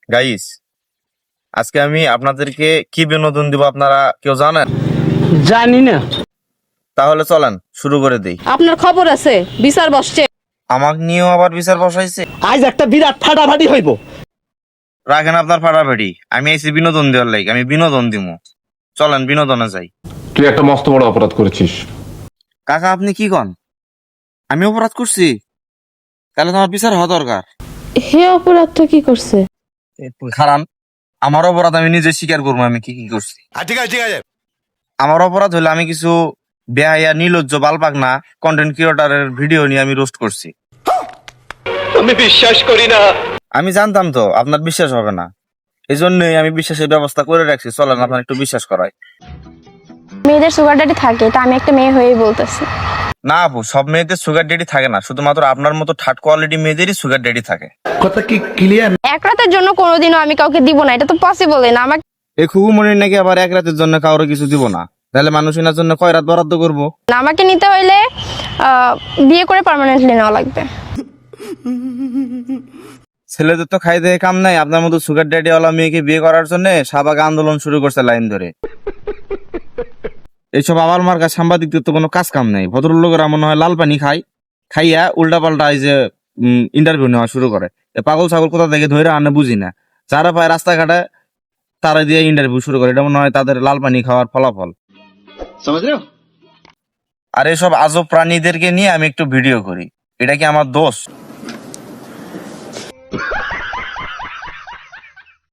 Guys, আজকে আমি আপনাদেরকে কি বিনোদন দিব আপনারা কেউ জানেন? জানি না। তাহলে চলেন শুরু করে দেই। আপনার খবর আছে, বিচার বসছে। আমাকে নিয়েও আবার বিচার বসাইছে। আজ একটা বিরাট ফাটাফাটি হইব। রাখেন আপনার ফাটাফাটি, আমি আইছি বিনোদন দেওয়ার লাগি, আমি বিনোদন দিব। চলেন বিনোদনে যাই। তুই একটা মস্ত বড় অপরাধ করেছিস। কাকা আপনি কি কন? আমি অপরাধ করছি? তাহলে তোমার বিচার হওয়া দরকার। হে অপরাধটা কি করছে? খারান, আমার অপরাধ আমি নিজে স্বীকার করবো আমি কি কি করছি। ঠিক আছে। আমার অপরাধ হলে আমি কিছু বেহায়া নির্লজ্জ বালপাক না কন্টেন্ট ক্রিয়েটরের ভিডিও নিয়ে আমি রোস্ট করছি। আমি বিশ্বাস করি না। আমি জানতাম তো আপনার বিশ্বাস হবে না, এই জন্যই আমি বিশ্বাসের ব্যবস্থা করে রাখছি। চলেন আপনার একটু বিশ্বাস করাই। মেয়েদের সুগার ড্যাডি থাকে, এটা আমি একটা মেয়ে হয়েই বলতেছি। না আপু, সব মেয়েদের সুগার ড্যাডি থাকে না, শুধুমাত্র আপনার মতো থার্ড কোয়ালিটি মেয়েদেরই সুগার ড্যাডি থাকে। কথা কি ক্লিয়ার? এক রাতের জন্য কোনোদিনও আমি কাউকে দিব না, এটা তো পসিবলই না। আমাকে এই খুবু মনির নাকি আবার এক রাতের জন্য কাউরে কিছু দিব না, তাহলে মানুষ এনার জন্য কয় রাত বরাদ্দ করবো? আমাকে নিতে হইলে বিয়ে করে পার্মানেন্টলি নেওয়া লাগবে। ছেলেদের তো খাই দেহে কাম নাই, আপনার মতো সুগার ড্যাডি ওয়ালা মেয়েকে বিয়ে করার জন্য শাহবাগ আন্দোলন শুরু করছে লাইন ধরে। এইসব আবার মার্কা সাংবাদিকদের তো কোনো কাজ কাম নেই। ভদ্রলোকেরা মনে হয় লাল পানি খাইয়া উল্টা পাল্টা এই যে ইন্টারভিউ নেওয়া শুরু করে। পাগল ছাগল কোথা থেকে ধরে আনে বুঝি না, যারা পায় রাস্তাঘাটে তারা দিয়ে ইন্টারভিউ শুরু করে। এটা মনে হয় তাদের লাল পানি খাওয়ার ফলাফল। আর এসব আজব প্রাণীদেরকে নিয়ে আমি একটু ভিডিও করি, এটা কি আমার দোষ?